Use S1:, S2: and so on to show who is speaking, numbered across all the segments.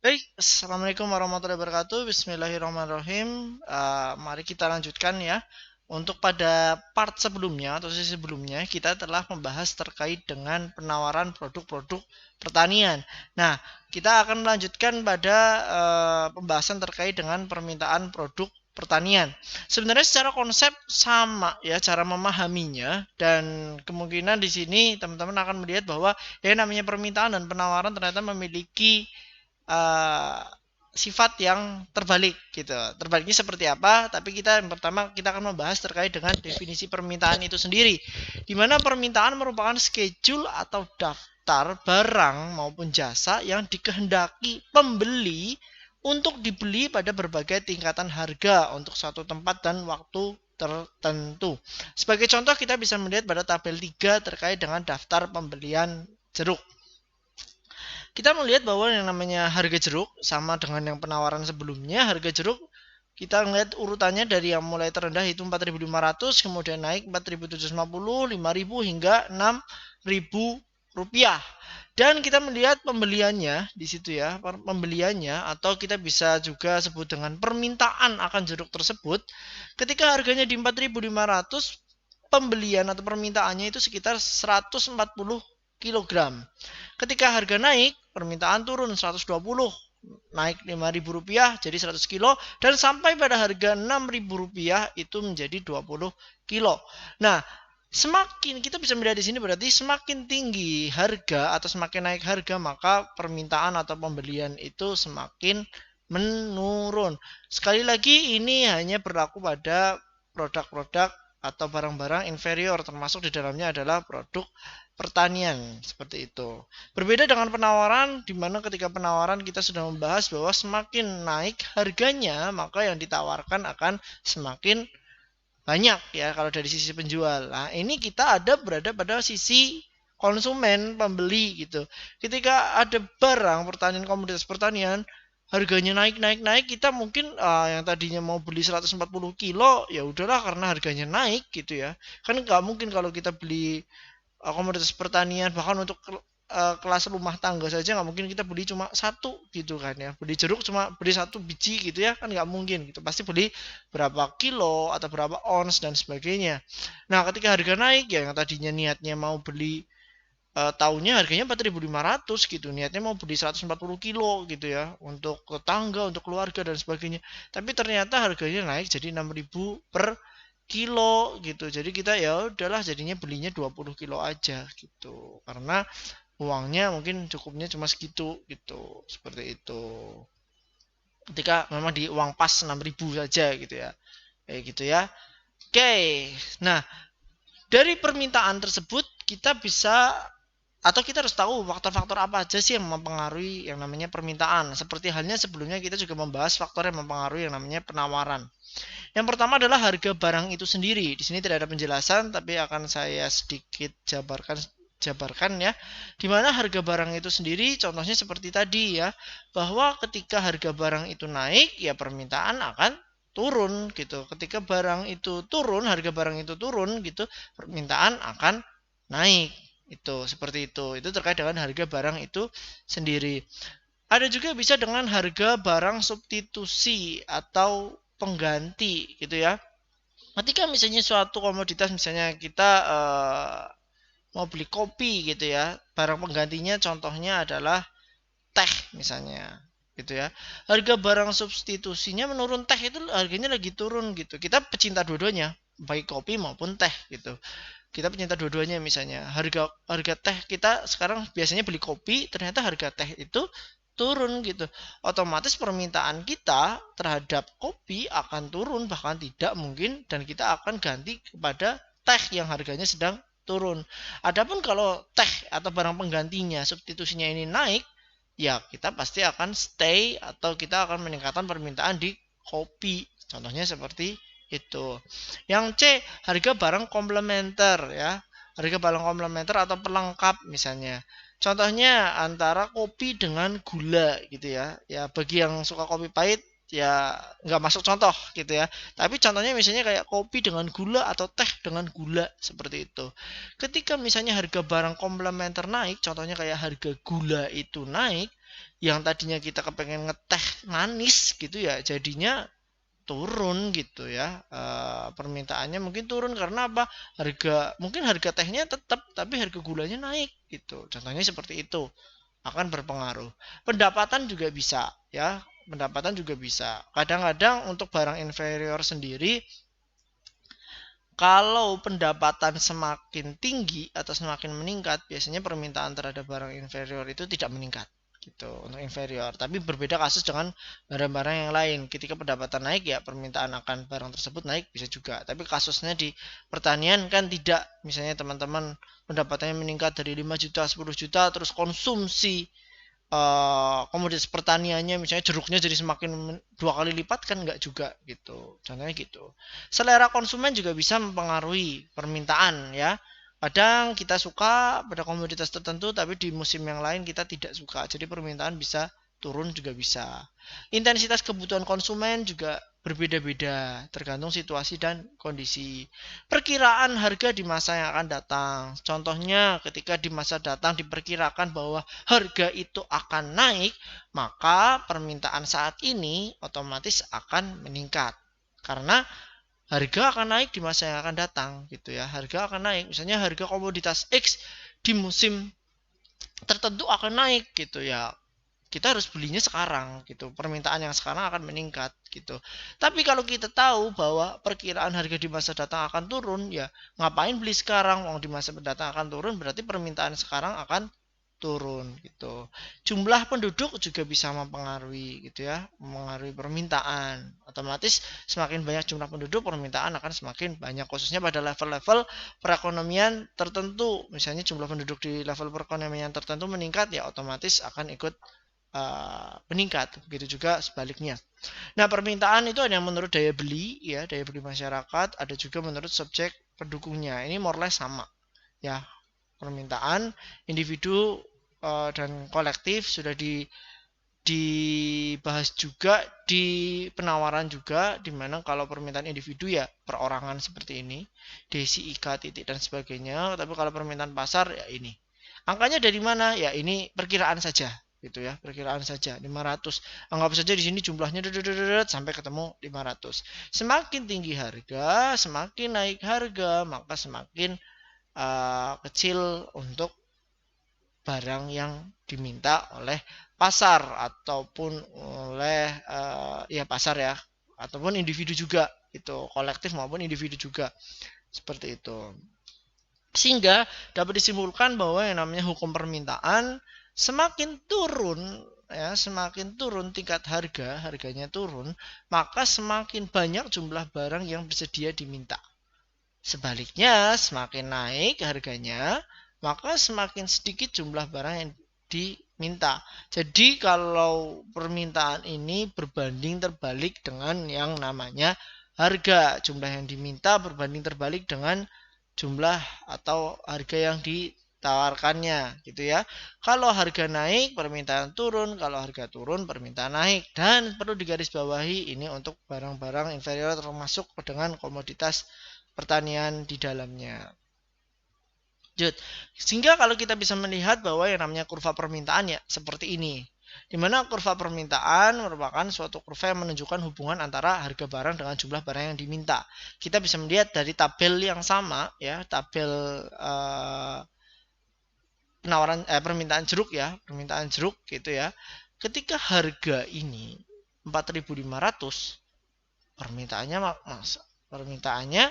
S1: Baik, assalamualaikum warahmatullahi wabarakatuh. Bismillahirrahmanirrahim. Mari kita lanjutkan ya. Untuk pada part sebelumnya atau sesi sebelumnya, kita telah membahas terkait dengan penawaran produk-produk pertanian. Nah, kita akan melanjutkan pada pembahasan terkait dengan permintaan produk pertanian. Sebenarnya secara konsep sama ya cara memahaminya, dan kemungkinan di sini teman-teman akan melihat bahwa ya namanya permintaan dan penawaran ternyata memiliki uh, sifat yang terbalik gitu. Terbaliknya seperti apa? Tapi kita yang pertama kita akan membahas terkait dengan definisi permintaan itu sendiri. Di mana permintaan merupakan schedule atau daftar barang maupun jasa yang dikehendaki pembeli untuk dibeli pada berbagai tingkatan harga untuk suatu tempat dan waktu tertentu. Sebagai contoh kita bisa melihat pada tabel 3 terkait dengan daftar pembelian jeruk. Kita melihat bahwa yang namanya harga jeruk sama dengan yang penawaran sebelumnya. Harga jeruk kita melihat urutannya dari yang mulai terendah itu 4.500, kemudian naik 4.750, 5.000 hingga 6.000 rupiah. Dan kita melihat pembeliannya di situ ya, pembeliannya atau kita bisa juga sebut dengan permintaan akan jeruk tersebut. Ketika harganya di 4.500, pembelian atau permintaannya itu sekitar 140 kilogram. Ketika harga naik, permintaan turun 120, naik Rp5.000 jadi 100 kilo, dan sampai pada harga Rp6.000 itu menjadi 20 kilo. Nah, semakin kita bisa melihat di sini berarti semakin tinggi harga atau semakin naik harga, maka permintaan atau pembelian itu semakin menurun. Sekali lagi ini hanya berlaku pada produk-produk atau barang-barang inferior, termasuk di dalamnya adalah produk pertanian seperti itu. Berbeda dengan penawaran, di mana ketika penawaran kita sudah membahas bahwa semakin naik harganya, maka yang ditawarkan akan semakin banyak ya kalau dari sisi penjual. Nah, ini kita berada pada sisi konsumen, pembeli gitu. Ketika ada barang pertanian, komoditas pertanian, harganya naik, kita mungkin yang tadinya mau beli 140 kilo, ya udahlah karena harganya naik gitu ya. Kan nggak mungkin kalau kita beli komoditas pertanian bahkan untuk kelas rumah tangga saja nggak mungkin kita beli cuma satu gitu kan ya, beli jeruk cuma beli satu biji gitu ya, kan nggak mungkin gitu, pasti beli berapa kilo atau berapa ons dan sebagainya. Nah, ketika harga naik ya yang tadinya niatnya mau beli tahunnya harganya 4.500 gitu, niatnya mau beli 140 kilo gitu ya untuk tetangga, untuk keluarga dan sebagainya, tapi ternyata harganya naik jadi 6.000 per kilo gitu. Jadi kita ya udahlah jadinya belinya 20 kilo aja gitu. Karena uangnya mungkin cukupnya cuma segitu gitu. Seperti itu. Ketika memang di uang pas 6.000 saja gitu ya. Kayak gitu ya. Oke. Nah, dari permintaan tersebut kita bisa atau kita harus tahu faktor-faktor apa aja sih yang mempengaruhi yang namanya permintaan. Seperti halnya sebelumnya kita juga membahas faktor yang mempengaruhi yang namanya penawaran. Yang pertama adalah harga barang itu sendiri. Di sini tidak ada penjelasan, tapi akan saya sedikit jabarkan ya. Di mana harga barang itu sendiri, contohnya seperti tadi ya, bahwa ketika harga barang itu naik, ya permintaan akan turun gitu. Ketika barang itu turun, harga barang itu turun gitu, permintaan akan naik. Itu seperti itu. Itu terkait dengan harga barang itu sendiri. Ada juga bisa dengan harga barang substitusi atau pengganti gitu ya. Ketika misalnya suatu komoditas, misalnya kita mau beli kopi gitu ya, barang penggantinya contohnya adalah teh misalnya gitu ya. Harga barang substitusinya menurun, teh itu harganya lagi turun gitu. Kita pecinta dua-duanya, baik kopi maupun teh gitu. Kita pecinta dua-duanya, misalnya harga harga teh kita sekarang biasanya beli kopi, ternyata harga teh itu turun gitu, otomatis permintaan kita terhadap kopi akan turun, bahkan tidak mungkin, dan kita akan ganti kepada teh yang harganya sedang turun. Adapun kalau teh atau barang penggantinya substitusinya ini naik, ya kita pasti akan stay atau kita akan meningkatkan permintaan di kopi, contohnya seperti itu. Yang C, harga barang komplementer ya. Harga barang komplementer atau pelengkap misalnya. Contohnya antara kopi dengan gula gitu ya. Ya bagi yang suka kopi pahit ya nggak masuk contoh gitu ya. Tapi contohnya misalnya kayak kopi dengan gula atau teh dengan gula seperti itu. Ketika misalnya harga barang komplementer naik, contohnya kayak harga gula itu naik, yang tadinya kita kepengen ngeteh manis gitu ya, jadinya turun gitu ya. Permintaannya mungkin turun karena apa? Mungkin harga tehnya tetap tapi harga gulanya naik gitu. Contohnya seperti itu akan berpengaruh. Pendapatan juga bisa ya. Pendapatan juga bisa. Kadang-kadang untuk barang inferior sendiri, kalau pendapatan semakin tinggi atau semakin meningkat, biasanya permintaan terhadap barang inferior itu tidak meningkat gitu untuk inferior. Tapi berbeda kasus dengan barang-barang yang lain. Ketika pendapatan naik ya permintaan akan barang tersebut naik bisa juga. Tapi kasusnya di pertanian kan tidak. Misalnya teman-teman pendapatannya meningkat dari 5 juta, 10 juta, terus konsumsi komoditas pertaniannya misalnya jeruknya jadi semakin 2 kali lipat kan nggak juga gitu, contohnya gitu. Selera konsumen juga bisa mempengaruhi permintaan ya. Kadang kita suka pada komoditas tertentu tapi di musim yang lain kita tidak suka, jadi permintaan bisa turun juga bisa. Intensitas kebutuhan konsumen juga berbeda-beda tergantung situasi dan kondisi. Perkiraan harga di masa yang akan datang. Contohnya ketika di masa datang diperkirakan bahwa harga itu akan naik, maka permintaan saat ini otomatis akan meningkat. Karena harga akan naik di masa yang akan datang gitu ya. Harga akan naik. Misalnya harga komoditas X di musim tertentu akan naik gitu ya, kita harus belinya sekarang gitu. Permintaan yang sekarang akan meningkat gitu. Tapi kalau kita tahu bahwa perkiraan harga di masa datang akan turun, ya ngapain beli sekarang? Uang di masa mendatang akan turun, berarti permintaan sekarang akan turun gitu. Jumlah penduduk juga bisa mempengaruhi gitu ya, mempengaruhi permintaan. Otomatis semakin banyak jumlah penduduk, permintaan akan semakin banyak, khususnya pada level-level perekonomian tertentu. Misalnya jumlah penduduk di level perekonomian tertentu meningkat, ya otomatis akan ikut meningkat. Begitu juga sebaliknya. Nah, permintaan itu ada yang menurut daya beli ya, daya beli masyarakat, ada juga menurut subjek pendukungnya. Ini more or less sama ya. Permintaan individu dan kolektif sudah dibahas juga di penawaran juga, dimana kalau permintaan individu ya perorangan seperti ini, desi, ika, titik dan sebagainya. Tapi kalau permintaan pasar ya ini. Angkanya dari mana? Ya ini perkiraan saja gitu ya, perkiraan saja 500. Anggap saja di sini jumlahnya sampai ketemu 500. Semakin tinggi harga, semakin naik harga, maka semakin kecil untuk barang yang diminta oleh pasar ataupun oleh ya pasar ya, ataupun individu juga itu, kolektif maupun individu juga seperti itu. Sehingga dapat disimpulkan bahwa yang namanya hukum permintaan, semakin turun ya, semakin turun tingkat harganya turun, maka semakin banyak jumlah barang yang bersedia diminta. Sebaliknya, semakin naik harganya, maka semakin sedikit jumlah barang yang diminta. Jadi kalau permintaan ini berbanding terbalik dengan yang namanya harga. Jumlah yang diminta berbanding terbalik dengan jumlah atau harga yang ditawarkannya gitu ya. Kalau harga naik, permintaan turun. Kalau harga turun, permintaan naik. Dan perlu digarisbawahi ini untuk barang-barang inferior termasuk dengan komoditas pertanian di dalamnya. Sehingga kalau kita bisa melihat bahwa yang namanya kurva permintaan ya seperti ini, di mana kurva permintaan merupakan suatu kurva yang menunjukkan hubungan antara harga barang dengan jumlah barang yang diminta. Kita bisa melihat dari tabel yang sama ya, tabel penawaran permintaan jeruk ya, permintaan jeruk gitu ya. Ketika harga ini 4.500, permintaannya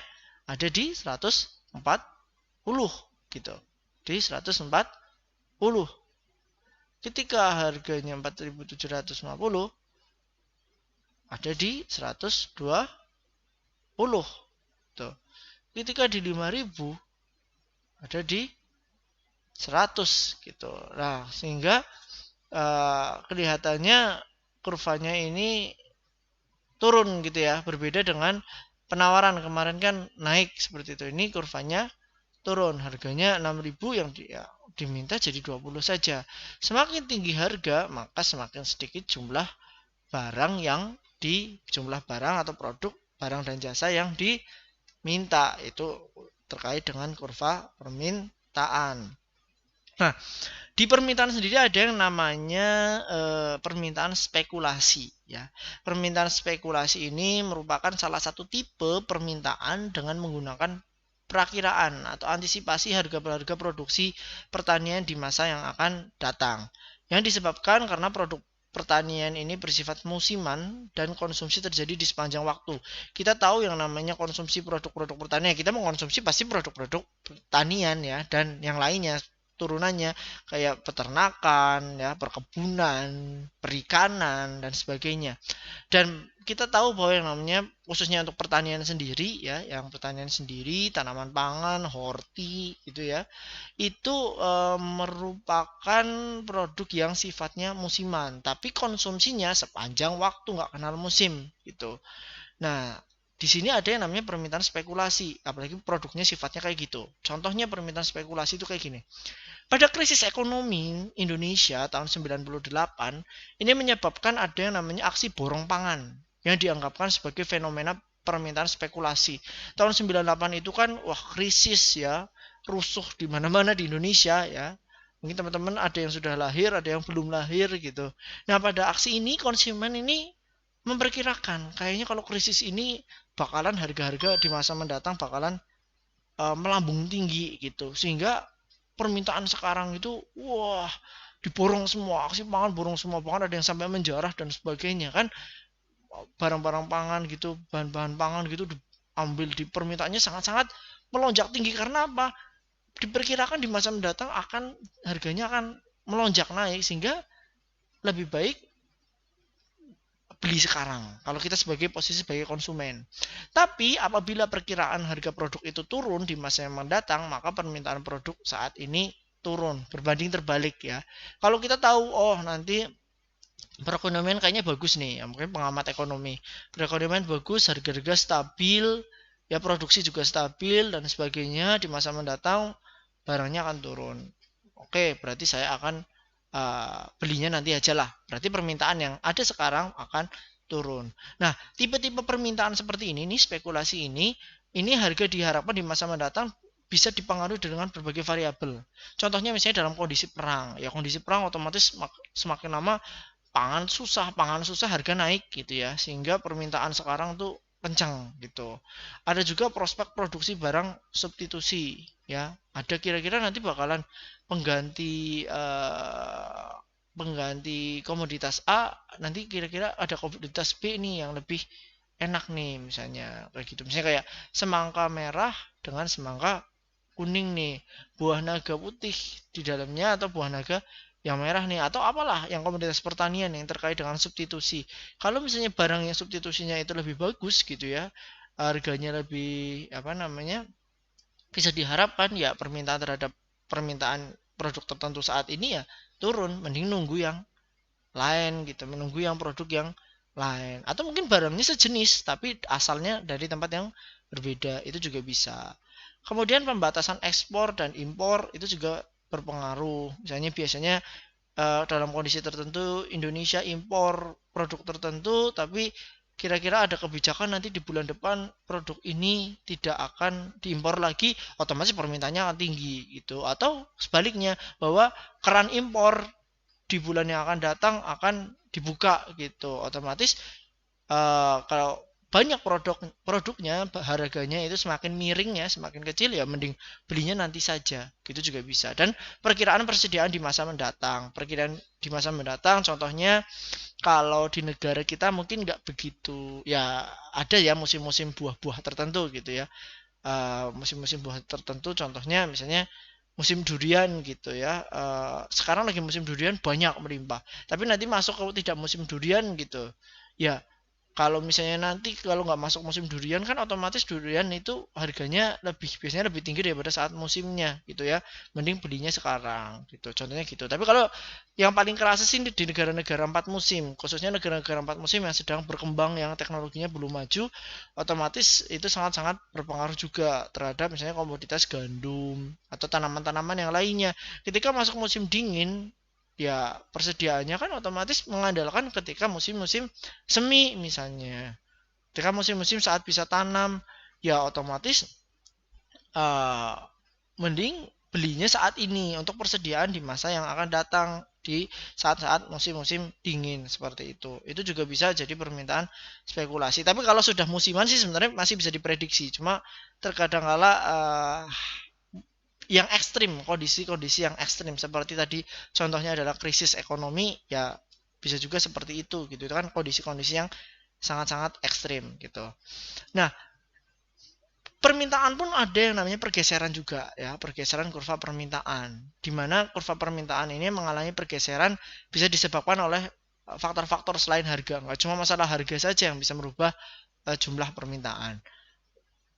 S1: ada di 140 gitu. Di 140. Ketika harganya 4.750 ada di 120. Tuh. Ketika di 5.000 ada di 100 gitu. Nah, sehingga kelihatannya kurvanya ini turun gitu ya, berbeda dengan penawaran kemarin kan naik seperti itu. Ini kurvanya turun, harganya 6.000 yang diminta jadi 20 saja. Semakin tinggi harga, maka semakin sedikit jumlah barang jumlah barang atau produk, barang dan jasa yang diminta. Itu terkait dengan kurva permintaan. Nah, di permintaan sendiri ada yang namanya permintaan spekulasi ya. Permintaan spekulasi ini merupakan salah satu tipe permintaan dengan menggunakan perakiraan atau antisipasi harga-harga produksi pertanian di masa yang akan datang. Yang disebabkan karena produk pertanian ini bersifat musiman dan konsumsi terjadi di sepanjang waktu. Kita tahu yang namanya konsumsi produk-produk pertanian, kita mengkonsumsi pasti produk-produk pertanian ya dan yang lainnya turunannya kayak peternakan ya, perkebunan, perikanan dan sebagainya. Dan kita tahu bahwa yang namanya khususnya untuk pertanian sendiri ya, yang pertanian sendiri, tanaman pangan, horti gitu ya, itu merupakan produk yang sifatnya musiman, tapi konsumsinya sepanjang waktu nggak kenal musim gitu. Nah, di sini ada yang namanya permintaan spekulasi, apalagi produknya sifatnya kayak gitu. Contohnya permintaan spekulasi itu kayak gini. Pada krisis ekonomi Indonesia tahun 98, ini menyebabkan ada yang namanya aksi borong pangan yang dianggapkan sebagai fenomena permintaan spekulasi. Tahun 98 itu kan wah krisis ya, rusuh di mana-mana di Indonesia ya. Mungkin teman-teman ada yang sudah lahir, ada yang belum lahir gitu. Nah, pada aksi ini konsumen ini memperkirakan kayaknya kalau krisis ini bakalan harga-harga di masa mendatang bakalan melambung tinggi gitu. Sehingga permintaan sekarang itu wah diborong semua, aksi pangan borong semua, bahkan ada yang sampai menjarah dan sebagainya kan, barang-barang pangan gitu, bahan-bahan pangan gitu diambil, di permintaannya sangat-sangat melonjak tinggi karena apa, diperkirakan di masa mendatang akan harganya akan melonjak naik sehingga lebih baik beli sekarang kalau kita sebagai posisi sebagai konsumen. Tapi apabila perkiraan harga produk itu turun di masa yang mendatang, maka permintaan produk saat ini turun, berbanding terbalik ya. Kalau kita tahu oh nanti perekonomian kayaknya bagus nih, ya mungkin pengamat ekonomi, perekonomian bagus, harga-harga stabil, ya produksi juga stabil dan sebagainya, di masa mendatang barangnya akan turun. Oke, berarti saya akan belinya nanti aja lah. Berarti permintaan yang ada sekarang akan turun. Nah, tipe-tipe permintaan seperti ini, nih spekulasi ini harga diharapkan di masa mendatang bisa dipengaruhi dengan berbagai variabel. Contohnya misalnya dalam kondisi perang, ya kondisi perang otomatis semakin lama pangan susah harga naik gitu ya, sehingga permintaan sekarang tuh kencang gitu. Ada juga prospek produksi barang substitusi ya, ada kira-kira nanti bakalan pengganti pengganti komoditas A, nanti kira-kira ada komoditas B nih yang lebih enak nih, misalnya kayak gitu, misalnya kayak semangka merah dengan semangka kuning nih, buah naga putih di dalamnya atau buah naga yang merah nih, atau apalah yang komoditas pertanian yang terkait dengan substitusi. Kalau misalnya barang yang substitusinya itu lebih bagus gitu ya, harganya lebih apa namanya, bisa diharapkan ya permintaan terhadap permintaan produk tertentu saat ini ya turun, mending nunggu yang lain gitu, menunggu yang produk yang lain, atau mungkin barangnya sejenis tapi asalnya dari tempat yang berbeda, itu juga bisa. Kemudian pembatasan ekspor dan impor itu juga berpengaruh, misalnya biasanya dalam kondisi tertentu Indonesia impor produk tertentu, tapi kira-kira ada kebijakan nanti di bulan depan produk ini tidak akan diimpor lagi, otomatis permintaannya akan tinggi gitu. Atau sebaliknya, bahwa keran impor di bulan yang akan datang akan dibuka gitu, otomatis kalau banyak produknya harganya itu semakin miring ya, semakin kecil ya mending belinya nanti saja gitu juga bisa. Dan perkiraan persediaan di masa mendatang, perkiraan di masa mendatang contohnya kalau di negara kita mungkin nggak begitu ya, ada ya musim-musim buah-buah tertentu gitu ya, musim-musim buah tertentu contohnya misalnya musim durian gitu ya, sekarang lagi musim durian banyak melimpah, tapi nanti masuk ke tidak musim durian gitu ya, kalau misalnya nanti kalau nggak masuk musim durian kan otomatis durian itu harganya biasanya lebih tinggi daripada saat musimnya gitu ya, mending belinya sekarang gitu, contohnya gitu. Tapi kalau yang paling kerasa sih di negara-negara empat musim, khususnya negara-negara empat musim yang sedang berkembang, yang teknologinya belum maju, otomatis itu sangat-sangat berpengaruh juga terhadap misalnya komoditas gandum atau tanaman-tanaman yang lainnya. Ketika masuk musim dingin ya persediaannya kan otomatis mengandalkan ketika musim-musim semi misalnya. Ketika musim-musim saat bisa tanam ya otomatis uh, mending belinya saat ini untuk persediaan di masa yang akan datang, di saat-saat musim-musim dingin seperti itu. Itu juga bisa jadi permintaan spekulasi. Tapi kalau sudah musiman sih sebenarnya masih bisa diprediksi. Cuma terkadang kala yang ekstrim, kondisi-kondisi yang ekstrim seperti tadi contohnya adalah krisis ekonomi, ya bisa juga seperti itu gitu. Itu kan kondisi-kondisi yang sangat-sangat ekstrim gitu. Nah, permintaan pun ada yang namanya pergeseran juga ya, pergeseran kurva permintaan. Di mana kurva permintaan ini mengalami pergeseran bisa disebabkan oleh faktor-faktor selain harga. Nggak cuma masalah harga saja yang bisa merubah jumlah permintaan.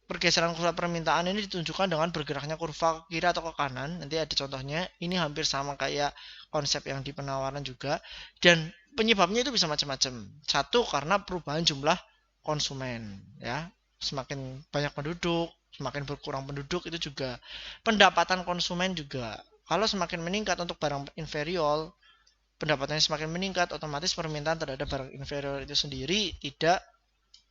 S1: Pergeseran kurva permintaan ini ditunjukkan dengan bergeraknya kurva ke kiri atau ke kanan. Nanti ada contohnya. Ini hampir sama kayak konsep yang di penawaran juga. Dan penyebabnya itu bisa macam-macam. Satu, karena perubahan jumlah konsumen ya. Semakin banyak penduduk, semakin berkurang penduduk, itu juga pendapatan konsumen juga. Kalau semakin meningkat untuk barang inferior, pendapatannya semakin meningkat, otomatis permintaan terhadap barang inferior itu sendiri tidak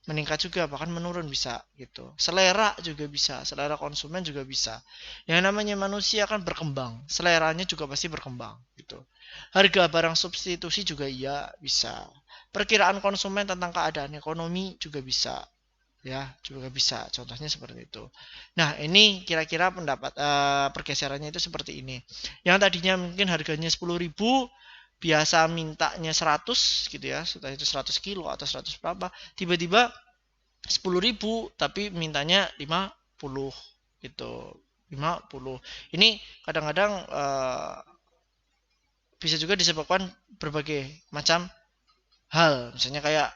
S1: meningkat juga, bahkan menurun bisa gitu. Selera juga bisa, selera konsumen juga bisa. Yang namanya manusia kan berkembang, seleranya juga pasti berkembang gitu. Harga barang substitusi juga iya bisa. Perkiraan konsumen tentang keadaan ekonomi juga bisa ya, juga bisa, contohnya seperti itu. Nah, ini kira-kira pendapat pergeserannya itu seperti ini. Yang tadinya mungkin harganya 10.000, biasa mintanya 100 gitu ya, setelah itu 100 kilo atau 100 berapa, tiba-tiba 10.000 tapi mintanya 50 gitu, 50. Ini kadang-kadang bisa juga disebabkan berbagai macam hal, misalnya kayak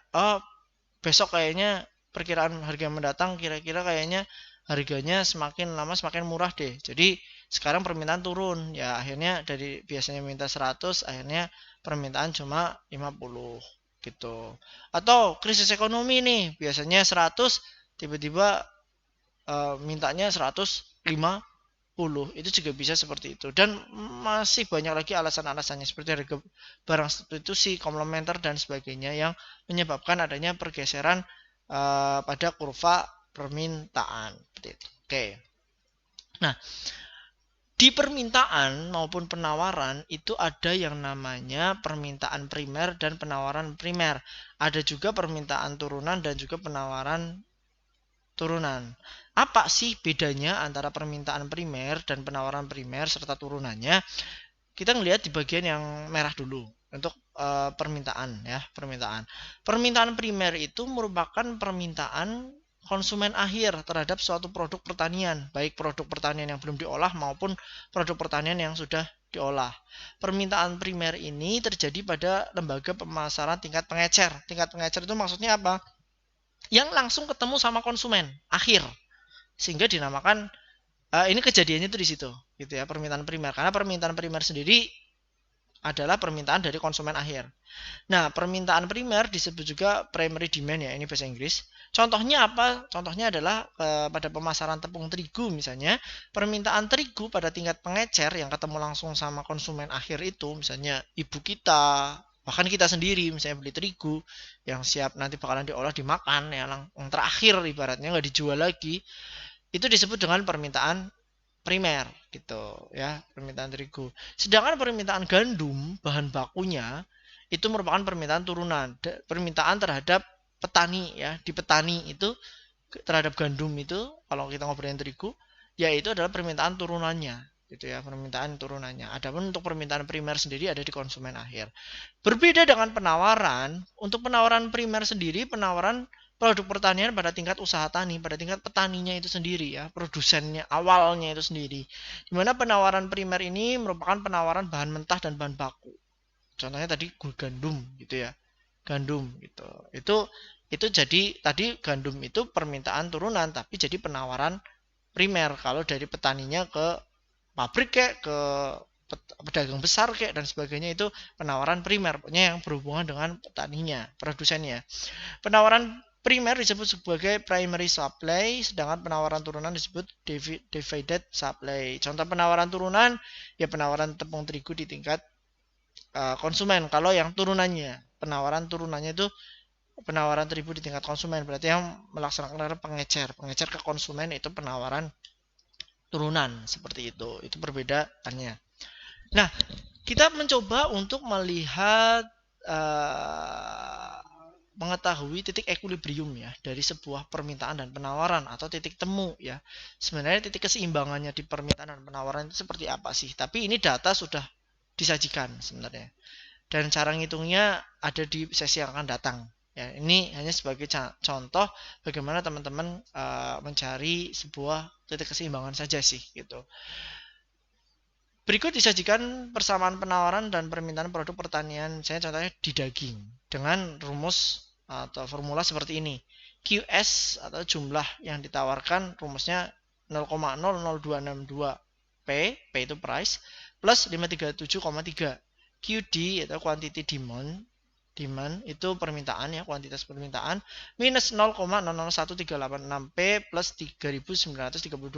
S1: besok kayaknya perkiraan harga mendatang kira-kira kayaknya harganya semakin lama semakin murah deh. Jadi sekarang permintaan turun. Ya akhirnya dari biasanya minta 100 akhirnya permintaan cuma 50 gitu. Atau krisis ekonomi nih, biasanya 100 tiba-tiba mintanya 150. Itu juga bisa seperti itu. Dan masih banyak lagi alasan-alasannya seperti harga barang substitusi, komplementer dan sebagainya yang menyebabkan adanya pergeseran pada kurva permintaan. Oke. Nah, di permintaan maupun penawaran itu ada yang namanya permintaan primer dan penawaran primer. Ada juga permintaan turunan dan juga penawaran turunan. Apa sih bedanya antara permintaan primer dan penawaran primer serta turunannya? Kita ngelihat di bagian yang merah dulu untuk permintaan ya, permintaan. Permintaan primer itu merupakan permintaan konsumen akhir terhadap suatu produk pertanian, baik produk pertanian yang belum diolah maupun produk pertanian yang sudah diolah. Permintaan primer ini terjadi pada lembaga pemasaran tingkat pengecer. Tingkat pengecer itu maksudnya apa? Yang langsung ketemu sama konsumen akhir, sehingga dinamakan ini kejadiannya itu di situ gitu ya, permintaan primer, karena permintaan primer sendiri adalah permintaan dari konsumen akhir. Nah, permintaan primer disebut juga primary demand ya, ini bahasa Inggris. Contohnya apa? Contohnya adalah pada pemasaran tepung terigu misalnya, permintaan terigu pada tingkat pengecer yang ketemu langsung sama konsumen akhir itu, misalnya ibu kita, bahkan kita sendiri misalnya beli terigu yang siap nanti bakalan diolah dimakan ya, yang terakhir ibaratnya nggak dijual lagi, itu disebut dengan permintaan primer gitu ya, permintaan terigu. Sedangkan permintaan gandum bahan bakunya itu merupakan permintaan turunan, permintaan terhadap petani ya, di petani itu terhadap gandum itu, kalau kita ngobrolin terigu ya, itu adalah permintaan turunannya gitu ya, permintaan turunannya. Adapun untuk permintaan primer sendiri ada di konsumen akhir. Berbeda dengan penawaran, untuk penawaran primer sendiri, penawaran produk pertanian pada tingkat usaha tani, pada tingkat petaninya itu sendiri ya, produsennya awalnya itu sendiri. Dimana penawaran primer ini merupakan penawaran bahan mentah dan bahan baku. Contohnya tadi gandum gitu ya, gandum gitu. Itu jadi tadi gandum itu permintaan turunan, tapi jadi penawaran primer kalau dari petaninya ke pabrik kayak ke pedagang besar kayak dan sebagainya, itu penawaran primer, pokoknya yang berhubungan dengan petaninya, produsennya. Penawaran primer disebut sebagai primary supply, sedangkan penawaran turunan disebut divided supply. Contoh penawaran turunan ya penawaran tepung terigu di tingkat konsumen. Kalau yang turunannya, penawaran turunannya itu penawaran terigu di tingkat konsumen, berarti yang melaksanakan pengecer ke konsumen itu penawaran turunan seperti itu perbedaannya. Nah, kita mencoba untuk melihat mengetahui titik equilibrium ya dari sebuah permintaan dan penawaran atau titik temu ya. Sebenarnya titik keseimbangannya di permintaan dan penawaran itu seperti apa sih? Tapi ini data sudah disajikan sebenarnya. Dan cara ngitungnya ada di sesi yang akan datang. Ya, ini hanya sebagai contoh bagaimana teman-teman mencari sebuah titik keseimbangan saja sih gitu. Berikut disajikan persamaan penawaran dan permintaan produk pertanian. Saya contohnya di daging dengan rumus atau formula seperti ini. QS atau jumlah yang ditawarkan rumusnya 0,00262 P itu price, plus 537,3. QD atau quantity demand itu permintaan ya, kuantitas permintaan, minus 0,001386 P plus 3932,2.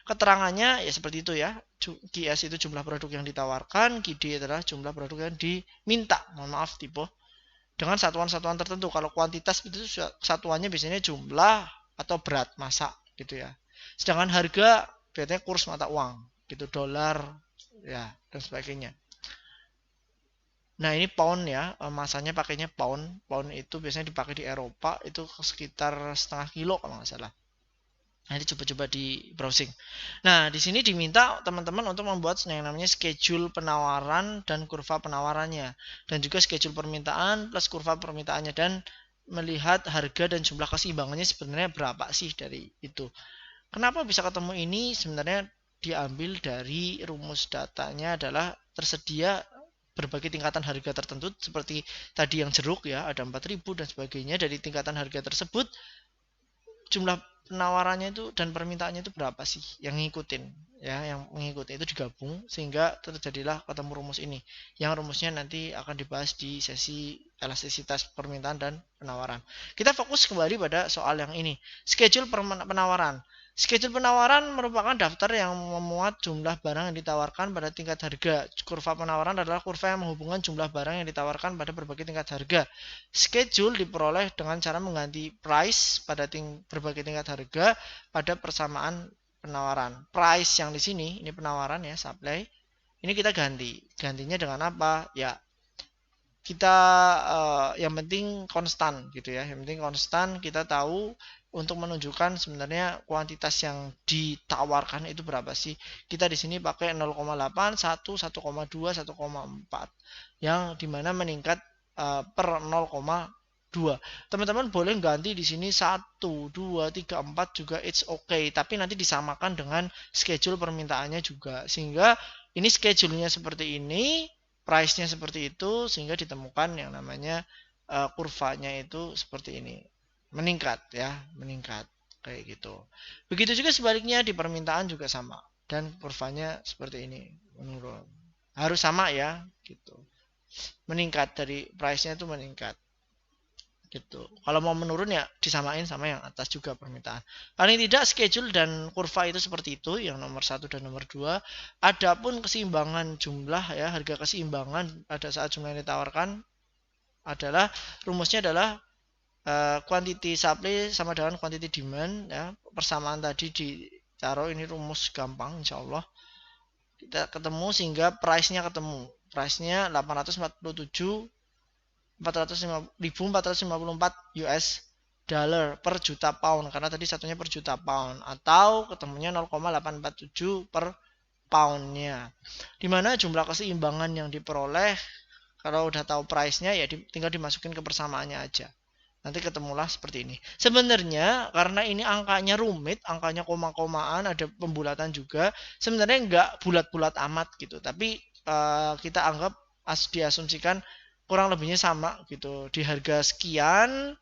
S1: Keterangannya ya seperti itu ya. QS itu jumlah produk yang ditawarkan, QD adalah jumlah produk yang diminta. Mohon maaf tipe. Dengan satuan-satuan tertentu. Kalau kuantitas itu satuannya biasanya jumlah atau berat massa gitu ya. Sedangkan harga biasanya kurs mata uang gitu, dolar ya dan sebagainya. Nah, ini pound ya, masanya pakainya pound. Pound itu biasanya dipakai di Eropa, itu sekitar setengah kilo kalau nggak salah. Nanti coba-coba di browsing. Nah, di sini diminta teman-teman untuk membuat yang namanya schedule penawaran dan kurva penawarannya. Dan juga schedule permintaan plus kurva permintaannya. Dan melihat harga dan jumlah keseimbangannya sebenarnya berapa sih dari itu. Kenapa bisa ketemu ini? Sebenarnya diambil dari rumus datanya adalah tersedia berbagai tingkatan harga tertentu. Seperti tadi yang jeruk ya, ada 4.000 dan sebagainya. Dari tingkatan harga tersebut, jumlah penawarannya itu dan permintaannya itu berapa sih yang ngikutin ya, yang mengikuti itu digabung sehingga terjadilah ketemu rumus ini, yang rumusnya nanti akan dibahas di sesi elastisitas permintaan dan penawaran. Kita fokus kembali pada soal yang ini, schedule penawaran. Schedule penawaran merupakan daftar yang memuat jumlah barang yang ditawarkan pada tingkat harga. Kurva penawaran adalah kurva yang menghubungkan jumlah barang yang ditawarkan pada berbagai tingkat harga. Schedule diperoleh dengan cara mengganti price pada berbagai tingkat harga pada persamaan penawaran. Price yang di sini, ini penawaran ya, supply. Ini kita ganti. Gantinya dengan apa? Ya, kita yang penting konstan gitu ya. Yang penting konstan, kita tahu untuk menunjukkan sebenarnya kuantitas yang ditawarkan itu berapa sih. Kita di sini pakai 0,8, 1, 1,2, 1,4 yang dimana meningkat per 0,2. Teman-teman boleh ganti di sini 1, 2, 3, 4 juga it's okay, tapi nanti disamakan dengan schedule permintaannya juga, sehingga ini schedule-nya seperti ini, price-nya seperti itu, sehingga ditemukan yang namanya kurvanya itu seperti ini, meningkat ya, meningkat kayak gitu. Begitu juga sebaliknya di permintaan juga sama, dan kurvanya seperti ini, menurun. Harus sama ya, gitu. Meningkat dari price-nya itu meningkat. Gitu. Kalau mau menurun ya disamain sama yang atas juga permintaan. Paling tidak schedule dan kurva itu seperti itu, yang nomor 1 dan nomor 2. Adapun keseimbangan jumlah ya, harga keseimbangan pada saat jumlah yang ditawarkan adalah rumusnya adalah quantity supply sama dengan quantity demand ya. Persamaan tadi ditaruh, ini rumus gampang insyaallah. Kita ketemu sehingga price-nya ketemu. Price-nya 454 US dollar per juta pound, karena tadi satunya per juta pound, atau ketemunya 0,847 per poundnya. Dimana jumlah keseimbangan yang diperoleh kalau udah tahu price-nya ya tinggal dimasukin ke persamaannya aja. Nanti ketemulah seperti ini. Sebenarnya karena ini angkanya rumit, angkanya koma-komaan, ada pembulatan juga. Sebenarnya nggak bulat-bulat amat gitu. Tapi kita anggap diasumsikan kurang lebihnya sama gitu. Di harga sekian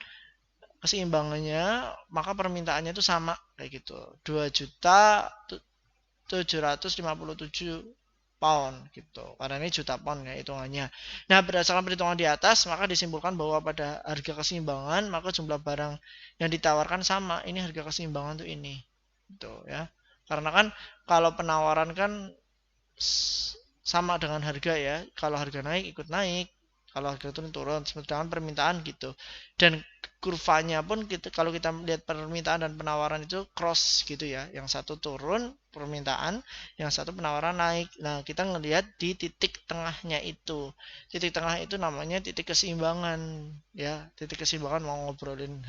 S1: keseimbangannya, maka permintaannya itu sama kayak gitu. 2.757 pound gitu, karena ini juta pound ya hitungannya. Nah, berdasarkan perhitungan di atas, maka disimpulkan bahwa pada harga keseimbangan maka jumlah barang yang ditawarkan sama. Ini harga keseimbangan tuh ini gitu ya, karena kan kalau penawaran kan sama dengan harga ya, kalau harga naik ikut naik, kalau harga turun turun, sedangkan permintaan gitu. Dan kurvanya pun kalau kita lihat permintaan dan penawaran itu cross gitu ya, yang satu turun permintaan, yang satu penawaran naik. Nah, kita ngelihat di titik tengahnya itu, titik tengah itu namanya titik keseimbangan ya. Titik keseimbangan mau ngobrolin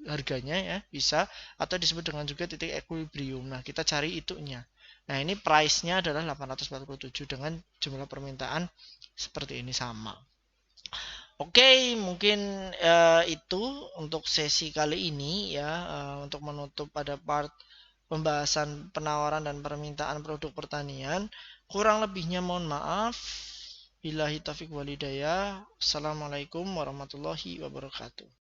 S1: harganya ya bisa, atau disebut dengan juga titik equilibrium. Nah, kita cari itunya. Nah, ini price-nya adalah 847 dengan jumlah permintaan seperti ini sama. Oke, mungkin itu untuk sesi kali ini ya, untuk menutup pada part pembahasan penawaran dan permintaan produk pertanian. Kurang lebihnya mohon maaf. Billahi taufiq walhidayah. Assalamualaikum warahmatullahi wabarakatuh.